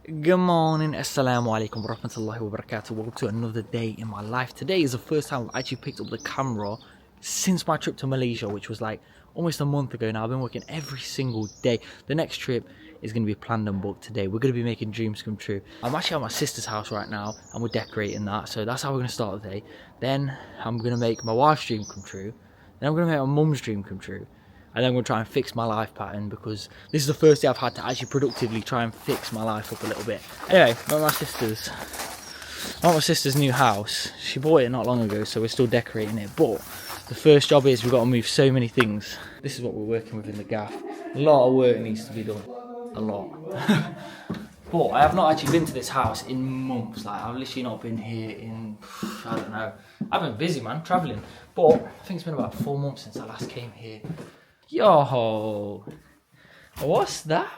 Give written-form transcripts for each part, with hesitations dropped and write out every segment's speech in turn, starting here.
Good morning, assalamu alaikum wa rahmatullahi wa barakatuh. Welcome to another day in my life. Today is the first time I've actually picked up the camera since my trip to Malaysia, which was like almost a month ago now. I've been working every single day. The next trip is going to be planned and booked today. We're going to be making dreams come true. I'm actually at my sister's house right now and we're decorating that. So that's how we're going to start the day. Then I'm going to make my wife's dream come true. Then I'm going to make my mum's dream come true. And then I'm going to try and fix my life pattern because this is the first day I've had to actually productively try and fix my life up a little bit. Anyway, I'm at my sister's new house. She bought it not long ago, so we're still decorating it. But the first job is we've got to move so many things. This is what we're working with in the gaff. A lot of work needs to be done. A lot. But I have not actually been to this house in months. Like, I've literally not been here in, I don't know. I've been busy, man, travelling. But I think it's been about 4 months since I last came here. Yo, what's that?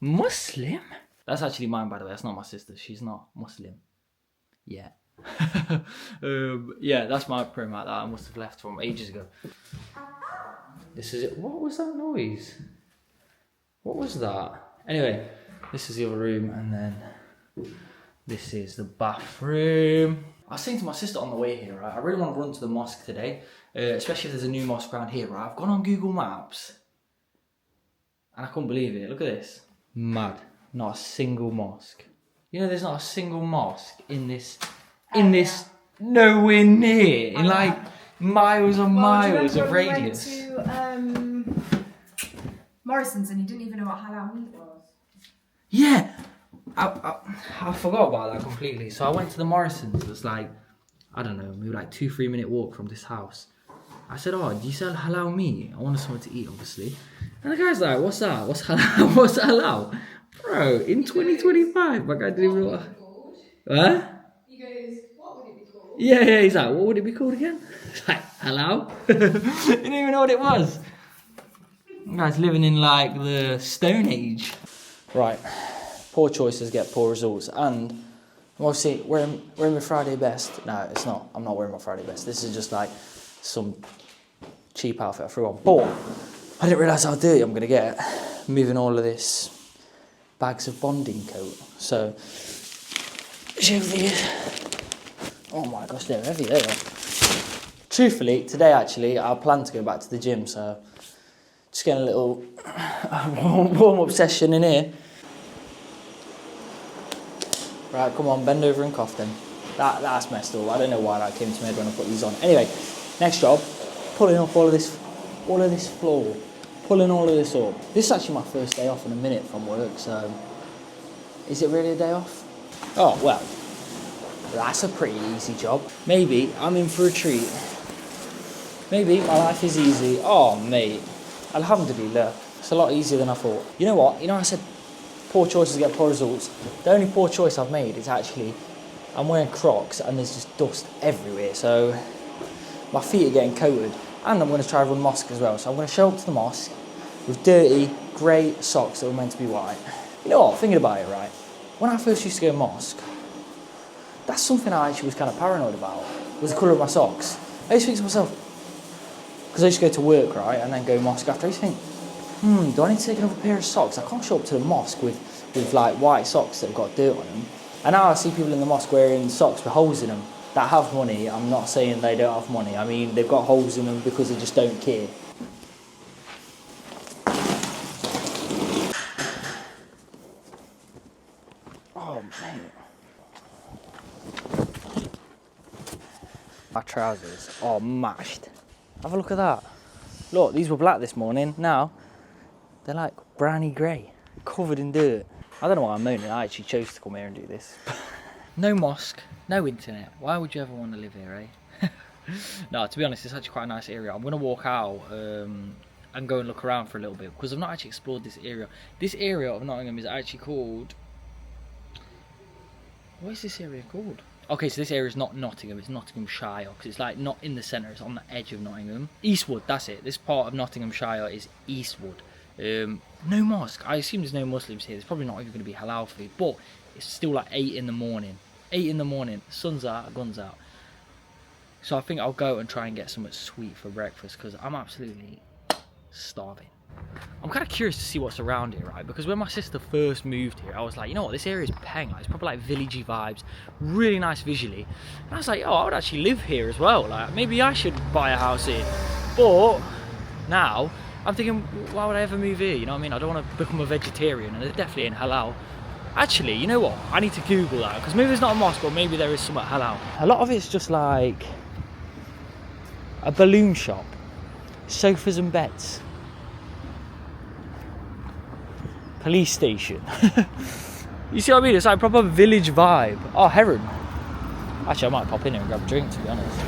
Muslim? That's actually mine, by the way. That's not my sister. She's not Muslim. Yeah. Yeah, that's my promat that I must have left from ages ago. This is it. What was that noise? What was that? Anyway, this is the other room, and then this is the bathroom. I was saying to my sister on the way here, right, I really want to run to the mosque today, especially if there's a new mosque around here, right? I've gone on Google Maps, and I couldn't believe it. Look at this. Mad. Not a single mosque. You know, there's not a single mosque in this, nowhere near, in like miles and miles of radius. We went to Morrison's and you didn't even know what halal meat was. Yeah. I forgot about that completely. So I went to the Morrison's. It was like, I don't know, maybe like 2-3 minute walk from this house. I said, "Oh, do you sell halal meat? I wanted something to eat, obviously." And the guy's like, "What's that? What's halal? What's halal?" Bro, in 2025, my guy didn't even know what. Huh? He goes, "What would it be called?" Yeah, he's like, "What would it be called again?" It's like, halal? He didn't even know what it was. The guy's living in like the Stone Age. Right. Poor choices get poor results, and I'm obviously wearing my Friday best. No, it's not. I'm not wearing my Friday best. This is just like some cheap outfit I threw on. But I didn't realise how dirty I'm going to get moving all of this bags of bonding coat. So, show these. Oh my gosh, they're heavy, they are. Truthfully, today actually, I plan to go back to the gym, so just getting a little warm-up session in here. Right, come on, bend over and cough then. That's messed up. I don't know why that came to my head when I put these on. Anyway, next job, pulling up all of this floor. Pulling all of this up. This is actually my first day off in a minute from work, so is it really a day off? Oh, well, that's a pretty easy job. Maybe I'm in for a treat. Maybe my life is easy. Oh, mate, alhamdulillah. It's a lot easier than I thought. You know what? You know I said poor choices get poor results. The only poor choice I've made is actually I'm wearing Crocs and there's just dust everywhere, so my feet are getting coated, and I'm going to try run mosque as well. So I'm going to show up to the mosque with dirty grey socks that were meant to be white. You know what, thinking about it, right, when I first used to go to mosque, that's something I actually was kind of paranoid about, was the colour of my socks. I used to think to myself, because I used to go to work, right, and then go mosque after, I used to think, do I need to take another pair of socks? I can't show up to the mosque with like white socks that have got dirt on them. And now I see people in the mosque wearing socks with holes in them that have money. I'm not saying they don't have money. I mean, they've got holes in them because they just don't care. Oh, man. My trousers are mashed. Have a look at that. Look, these were black this morning. Now, they're like browny grey, covered in dirt. I don't know why I'm moaning. I actually chose to come here and do this. No mosque, no internet. Why would you ever want to live here, eh? No, to be honest, it's actually quite a nice area. I'm going to walk out and go and look around for a little bit because I've not actually explored this area. This area of Nottingham is actually called... What is this area called? Okay, so this area is not Nottingham, it's Nottinghamshire, because it's like not in the centre, it's on the edge of Nottingham. Eastwood, that's it. This part of Nottinghamshire is Eastwood. No mosque. I assume there's no Muslims here. There's probably not even going to be halal food, but it's still like 8 in the morning. 8 in the morning, sun's out, guns out. So I think I'll go and try and get something sweet for breakfast because I'm absolutely starving. I'm kind of curious to see what's around here, right? Because when my sister first moved here, I was like, you know what, this area is peng. Like, it's probably like villagey vibes, really nice visually. And I was like, oh, I would actually live here as well. Like, maybe I should buy a house here. But now I'm thinking, why would I ever move here? You know what I mean? I don't want to become a vegetarian, and it definitely ain't halal. Actually, you know what? I need to Google that, because maybe it's not a mosque, but maybe there is something halal. A lot of it's just like a balloon shop, sofas and beds. Police station. You see what I mean? It's like proper village vibe. Oh, heron. Actually, I might pop in here and grab a drink, to be honest.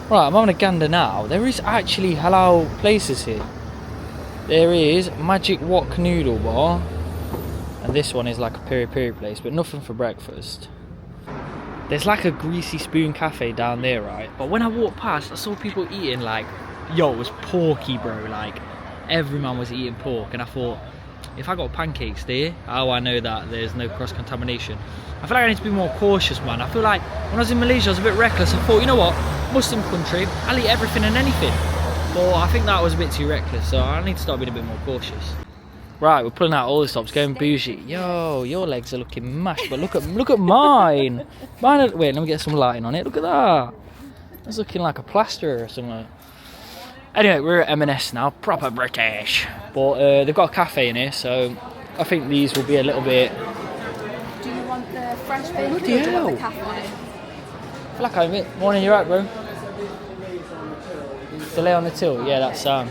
Right, I'm having a gander now. There is actually halal places here. There is Magic Wok Noodle Bar. And this one is like a peri-peri place, but nothing for breakfast. There's like a Greasy Spoon cafe down there, right? But when I walked past, I saw people eating like, yo, it was porky, bro. Like, every man was eating pork. And I thought, if I got pancakes there, how I know that there's no cross-contamination? I feel like I need to be more cautious, man. I feel like when I was in Malaysia, I was a bit reckless. I thought, you know what, Muslim country, I'll eat everything and anything. But I think that was a bit too reckless, so I need to start being a bit more cautious. Right, we're pulling out all the stops, going bougie. Yo, your legs are looking mashed, but look at mine. Wait, let me get some lighting on it. Look at that. It's looking like a plaster or something. Anyway, we're at M&S now, proper British. But they've got a cafe in here, so I think these will be a little bit... Do you want the fresh bacon or do Bloody you hell. want the cafe? I feel like I'm it. Morning, you right, bro? Delay on the till, yeah, that's sound.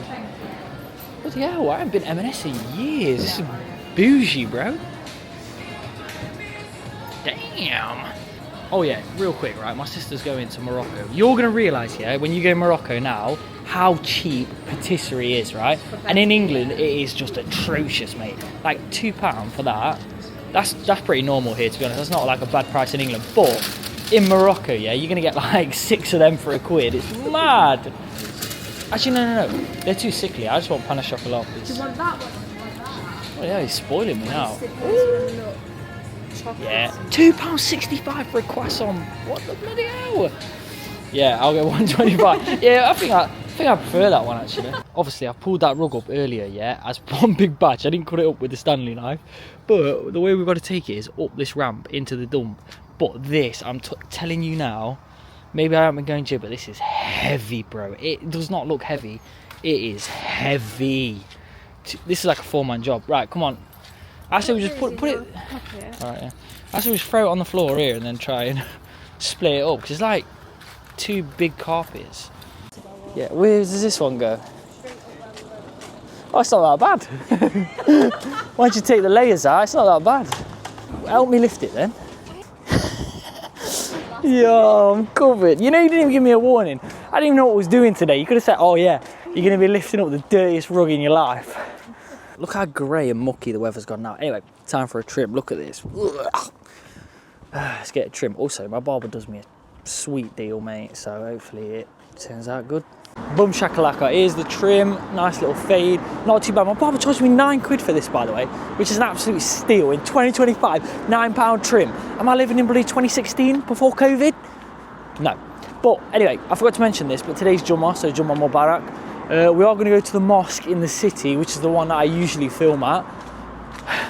Bloody hell, I haven't been M&S in years. This is bougie, bro. Damn. Oh yeah, real quick, right? My sister's going to Morocco. You're going to realise, yeah, when you go to Morocco now, how cheap patisserie is, right? And in England, it is just atrocious, mate. Like £2 for that. That's pretty normal here, to be honest. That's not like a bad price in England. But in Morocco, yeah, you're going to get like 6 of them for £1. It's mad. Actually, no. They're too sickly. I just want pan au chocolat, please. Do you want that one or do you want that? Oh yeah, he's spoiling me now. Chocolate. Yeah, £2.65 for a croissant. What the bloody hell? Yeah, I'll go 125. Yeah, I think I prefer that one actually. Obviously, I pulled that rug up earlier, yeah, as one big batch. I didn't cut it up with the Stanley knife, but the way we've got to take it is up this ramp into the dump. But this, I'm telling you now, maybe I haven't been going to, but this is heavy, bro. It does not look heavy. It is heavy. This is like a 4-man job. Right, come on. I say we just put it. Alright, yeah. I say we just throw it on the floor here and then try and split it up, because it's like 2 big carpets. Yeah, where does this one go? Oh, it's not that bad. Why don't you take the layers out? It's not that bad. Help me lift it then. Yo, I'm covered. You know, you didn't even give me a warning. I didn't even know what I was doing today. You could have said, oh yeah, you're going to be lifting up the dirtiest rug in your life. Look how grey and mucky the weather's gone now. Anyway, time for a trim. Look at this. Let's get a trim. Also, my barber does me a sweet deal, mate. So hopefully it turns out good. Boom shakalaka. Here's the trim. Nice little fade. Not too bad. My barber charged me £9 for this, by the way, which is an absolute steal. In 2025, £9 trim. Am I living in bloody 2016 before COVID? No. But anyway, I forgot to mention this, but today's Jummah, so Jummah Mubarak. We are going to go to the mosque in the city, which is the one that I usually film at.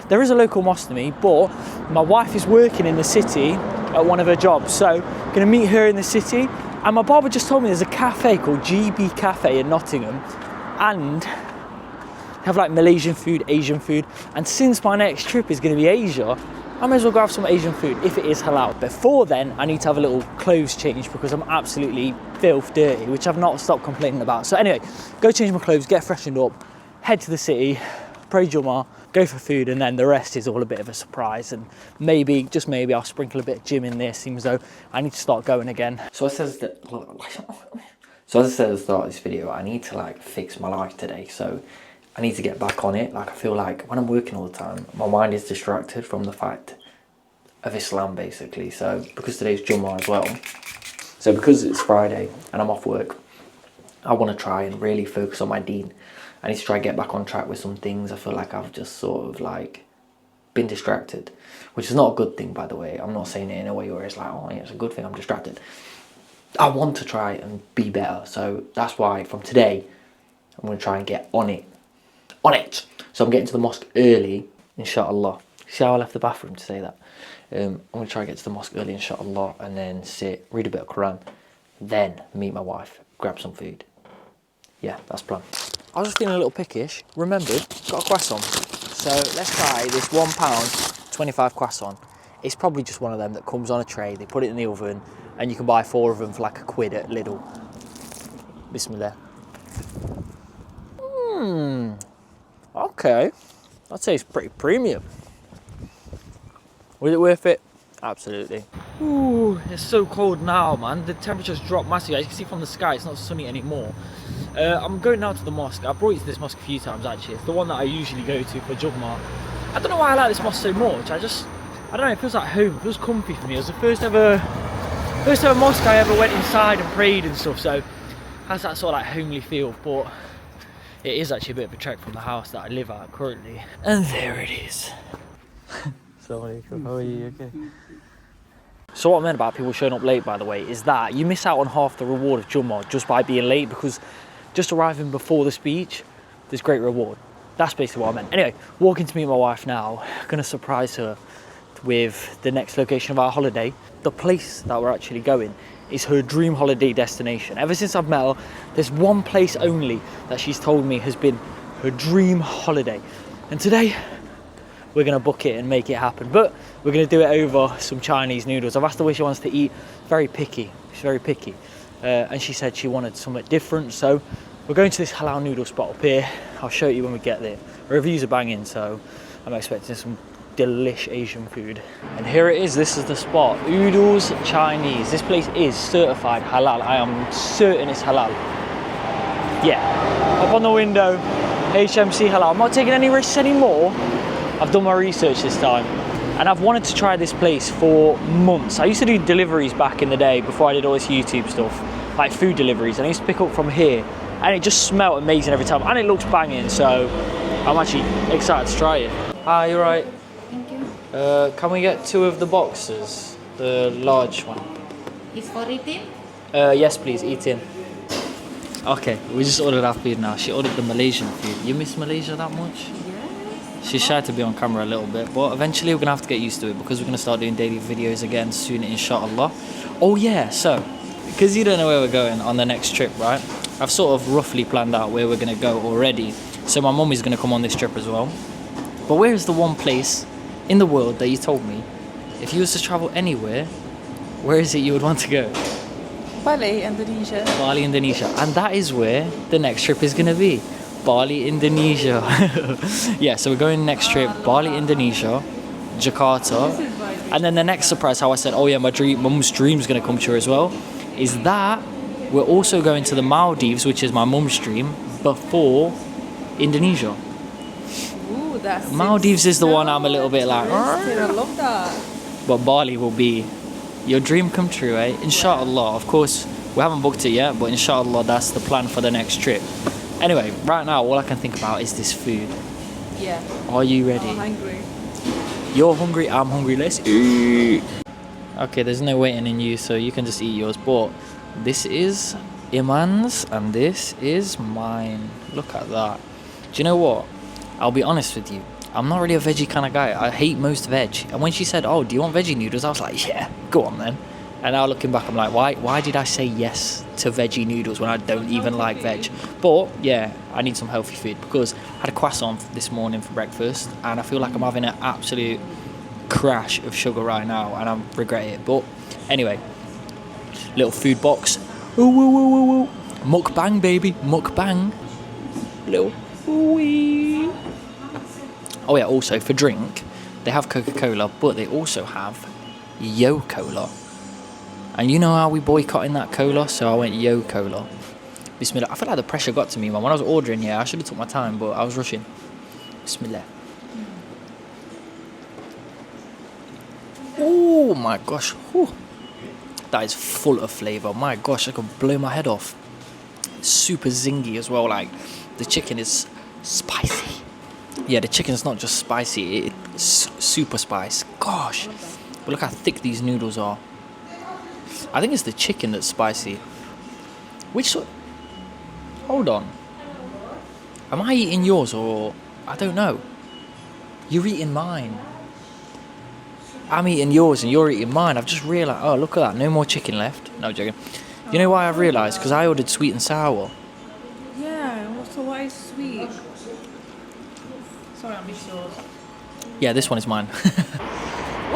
There is a local mosque to me, but my wife is working in the city at one of her jobs, so going to meet her in the city. And my barber just told me there's a cafe called GB Cafe in Nottingham, and they have like Malaysian food, Asian food. And since my next trip is going to be Asia, I may as well go have some Asian food if it is halal. Before then, I need to have a little clothes change because I'm absolutely filth dirty, which I've not stopped complaining about. So anyway, go change my clothes, get freshened up, head to the city, pray Jummah, go for food, and then the rest is all a bit of a surprise. And maybe, just maybe, I'll sprinkle a bit of gym in there. Seems though I need to start going again. So as I said at the start of this video, I need to like fix my life today. So I need to get back on it. Like, I feel like when I'm working all the time, my mind is distracted from the fact of Islam, basically. So because today's Jummah as well, so because it's Friday and I'm off work, I want to try and really focus on my deen. I need to try and get back on track with some things. I feel like I've just sort of like been distracted, which is not a good thing, by the way. I'm not saying it in a way where it's like, oh yeah, it's a good thing I'm distracted. I want to try and be better. So that's why from today, I'm going to try and get on it. on it. So I'm getting to the mosque early, inshallah. See how I left the bathroom to say that? I'm going to try to get to the mosque early, inshallah, and then sit, read a bit of Quran, then meet my wife, grab some food. Yeah, that's the plan. I was just feeling a little pickish. Remembered, got a croissant. So let's try this £1, 25 croissant. It's probably just one of them that comes on a tray. They put it in the oven, and you can buy 4 of them for like £1 at Lidl. Bismillah. Okay. That tastes pretty premium. Was it worth it? Absolutely. Ooh, it's so cold now, man. The temperature's dropped massively. As you can see from the sky, it's not sunny anymore. I'm going now to the mosque. I brought you to this mosque a few times, actually. It's the one that I usually go to for Jummah. I don't know why I like this mosque so much. I don't know, it feels like home. It feels comfy for me. It was the first ever mosque I ever went inside and prayed and stuff, so it has that sort of like homely feel, but it is actually a bit of a trek from the house that I live at currently. And there it is. Assalamu alaikum, how are you? Okay. So what I meant about people showing up late, by the way, is that you miss out on half the reward of Jummah just by being late, because just arriving before the speech, there's great reward. That's basically what I meant. Anyway, walking to meet my wife now, gonna surprise her with the next location of our holiday. The place that we're actually going is her dream holiday destination. Ever since I've met her, there's one place only that she's told me has been her dream holiday. And today, we're gonna book it and make it happen. But we're gonna do it over some Chinese noodles. I've asked her what she wants to eat. Very picky, she's very picky. And she said she wanted something different. So we're going to this halal noodle spot up here. I'll show you when we get there. Reviews are banging, so I'm expecting some delish Asian food. And here it is, this is the spot. Oodles Chinese. This place is certified halal. I am certain it's halal. Yeah, up on the window, HMC halal. I'm not taking any risks anymore. I've done my research this time, and I've wanted to try this place for months. I used to do deliveries back in the day before I did all this YouTube stuff, like food deliveries, and I used to pick up from here, and it just smelled amazing every time, and it looks banging, so I'm actually excited to try it. Hi, you right? Thank you. Can we get 2 of the boxes, the large one? It's for eating? Yes please, eating. Okay, we just ordered our food now. She ordered the Malaysian food. You miss Malaysia that much? She's shy to be on camera a little bit, but eventually we're going to have to get used to it, because we're going to start doing daily videos again soon, inshallah. Oh yeah, so, because you don't know where we're going on the next trip, right? I've sort of roughly planned out where we're going to go already. So my mum is going to come on this trip as well. But where is the one place in the world that you told me, if you was to travel anywhere, where is it you would want to go? Bali, Indonesia. Bali, Indonesia. And that is where the next trip is going to be. Bali, Indonesia. Yeah, so we're going next trip, Bali, Indonesia, Jakarta. And then the next surprise, how I said, oh yeah, my mum's dream is going to come true as well, is that we're also going to the Maldives, which is my mum's dream, before Indonesia. Ooh, that's Maldives is the one I'm a little bit like, I love that. but Bali will be your dream come true, eh? Inshallah. Of course, we haven't booked it yet, but inshallah, that's the plan for the next trip. Anyway, right now, all I can think about is this food. Yeah. Are you ready? I'm hungry. You're hungry, I'm hungry, let's eat. Okay, there's no waiting in you, so you can just eat yours. But this is Iman's and this is mine. Look at that. Do you know what? I'll be honest with you. I'm not really a veggie kind of guy. I hate most veg. And when she said, oh, do you want veggie noodles? I was like, yeah, go on then. And now looking back, I'm like, why did I say yes to veggie noodles when I don't even like veg? But yeah, I need some healthy food, because I had a croissant this morning for breakfast, and I feel like I'm having an absolute crash of sugar right now, and I regret it. But anyway, little food box. Ooh, ooh, ooh, ooh, ooh. Mukbang, baby, mukbang. Little wee. Oh yeah, also for drink, they have Coca-Cola, but they also have Yo-Cola. And you know how we boycotting that cola, so I went Yo-Cola. Bismillah. I feel like the pressure got to me, man. When I was ordering, yeah, I should have took my time, but I was rushing. Bismillah. Oh my gosh. Whew. That is full of flavour. My gosh, I could blow my head off. Super zingy as well. Like, the chicken is spicy. Yeah, the chicken is not just spicy, it's super spice. Gosh. But look how thick these noodles are. I think it's the chicken that's spicy. Which sort? Hold on. Am I eating yours or... I don't know. You're eating mine. I'm eating yours and you're eating mine. I've just realised... Oh, look at that. No more chicken left. No, joking. You know why I've realised? Because I ordered sweet and sour. Yeah, so why is sweet? Sorry, I missed yours. Yeah, this one is mine.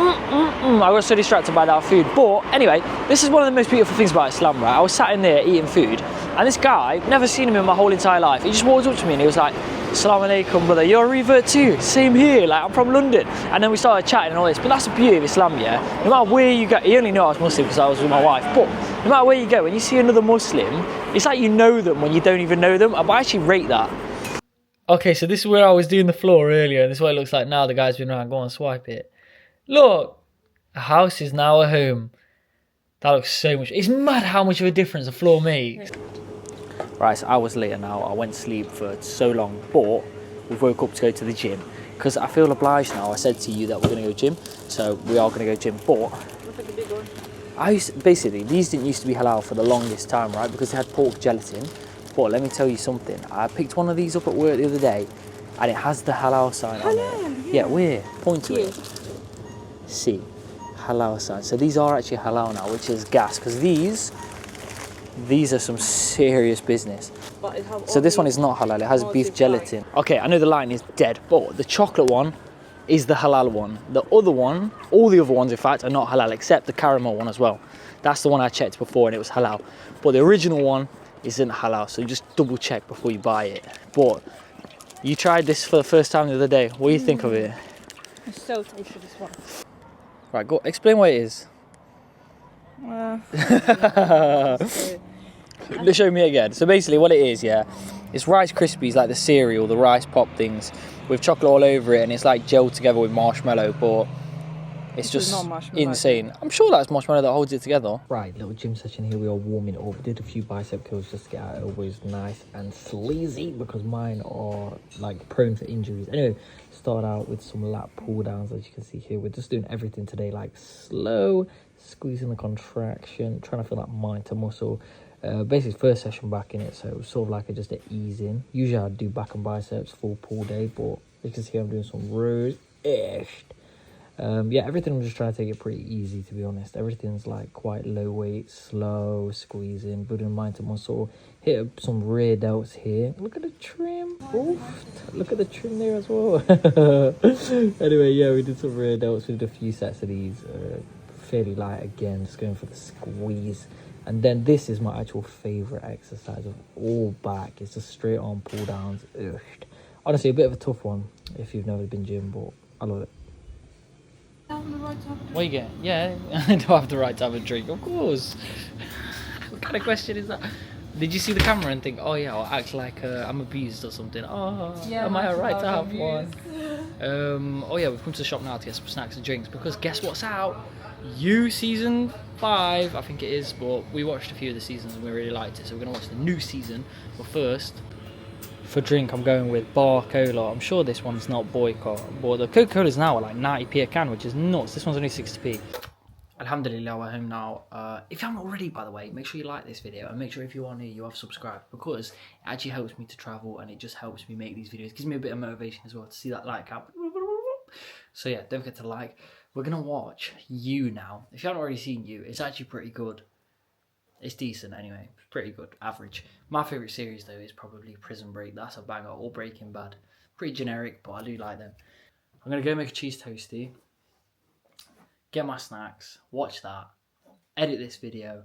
I got so distracted by that food. But anyway, this is one of the most beautiful things about Islam, right? I was sat in there eating food, and this guy, never seen him in my whole entire life, he just walked up to me and he was like, "Assalamu alaikum, brother, you're a revert too? Same here, like I'm from London." And then we started chatting and all this. But that's the beauty of Islam, yeah? No matter where you go, he only knew I was Muslim because I was with my wife, but no matter where you go, when you see another Muslim, it's like you know them when you don't even know them. I actually rate that. Okay, so this is where I was doing the floor earlier, and this is what it looks like now. The guy's been around. Go on, swipe it. Look, a house is now a home. That looks so much. It's mad how much of a difference a floor makes. Right, so I was later now. I went to sleep for so long, but we woke up to go to the gym because I feel obliged now. I said to you that we're going to go gym, so we are going to go gym. But basically, these didn't used to be halal for the longest time, right? Because they had pork gelatin. But let me tell you something. I picked one of these up at work the other day, and it has the halal sign on it. Yeah, where? Point to it. See, halal sign. So these are actually halal now, which is gas, because these are some serious business. So this one is not halal. It has beef gelatin. Okay, I know the line is dead, but the chocolate one is the halal one. The other one, all the other ones in fact, are not halal, except the caramel one as well. That's the one I checked before and it was halal. But the original one isn't halal, so you just double check before you buy it. But you tried this for the first time the other day. What do you think of it? It's so tasty, this one. Right, go explain what it is. Show me again. So basically what it is, yeah, it's Rice Krispies, like the cereal, the rice pop things, with chocolate all over it, and it's like gelled together with marshmallow, but it's just insane. I'm sure that's marshmallow that holds it together. Right, little gym session here. We are warming up. Did a few bicep curls just to get our elbows nice and sleazy because mine are like prone for injuries. Anyway, start out with some lat pull downs, as you can see here. We're just doing everything today like slow, squeezing the contraction, trying to feel that mind to muscle. Basically first session back in it, so it was sort of like just an ease in. Usually I'd do back and biceps full pull day, but you can see I'm doing some rows-ish. Yeah, everything I'm just trying to take it pretty easy, to be honest. Everything's like quite low weight, slow, squeezing, building mind to muscle. Hit up some rear delts here. Look at the trim. Oof. Look at the trim there as well. Anyway, yeah, we did some rear delts. We did a few sets of these. Fairly light again, just going for the squeeze. And then this is my actual favourite exercise of all back. It's just straight on pull downs. Ugh. Honestly, a bit of a tough one if you've never been gym, but I love it. What are you getting? Yeah, I do have the right to have a drink, of course. What kind of question is that? Did you see the camera and think, oh yeah, I'll act like I'm abused or something? Oh, yeah, am I alright to have one? Oh yeah, we've come to the shop now to get some snacks and drinks because guess what's out? You season 5, I think it is, but we watched a few of the seasons and we really liked it, so we're going to watch the new season. But first, for drink, I'm going with Bar Cola. I'm sure this one's not boycott, but the Coca-Cola's now at like 90p a can, which is nuts. This one's only 60p. Alhamdulillah, we're home now. If you haven't already, by the way, make sure you like this video and make sure if you are new, you have subscribed because it actually helps me to travel and it just helps me make these videos. It gives me a bit of motivation as well to see that like count. So yeah, don't forget to like. We're going to watch You now. If you haven't already seen You, it's actually pretty good. It's decent anyway. It's pretty good. Average. My favourite series though is probably Prison Break. That's a banger. Or Breaking Bad. Pretty generic, but I do like them. I'm going to go make a cheese toastie. Get my snacks. Watch that. Edit this video.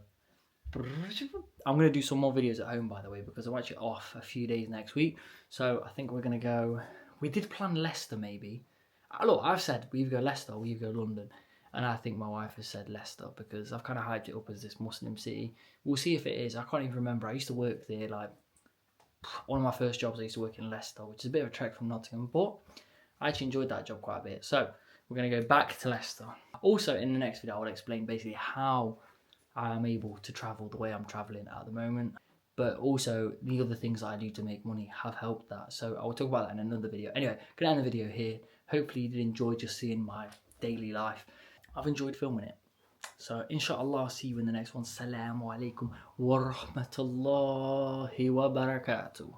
I'm going to do some more videos at home, by the way, because I'm actually off a few days next week. So I think we're going to go... We did plan Leicester maybe. Look, I've said we either go Leicester or we either go London. And I think my wife has said Leicester because I've kind of hyped it up as this Muslim city. We'll see if it is. I can't even remember. I used to work there, like, one of my first jobs I used to work in Leicester, which is a bit of a trek from Nottingham, but I actually enjoyed that job quite a bit. So we're going to go back to Leicester. Also, in the next video, I will explain basically how I am able to travel the way I'm travelling at the moment. But also, the other things that I do to make money have helped that. So I will talk about that in another video. Anyway, going to end the video here. Hopefully you did enjoy just seeing my daily life. I've enjoyed filming it. So, inshallah, I'll see you in the next one. Assalamu alaikum wa rahmatullahi wa barakatuh.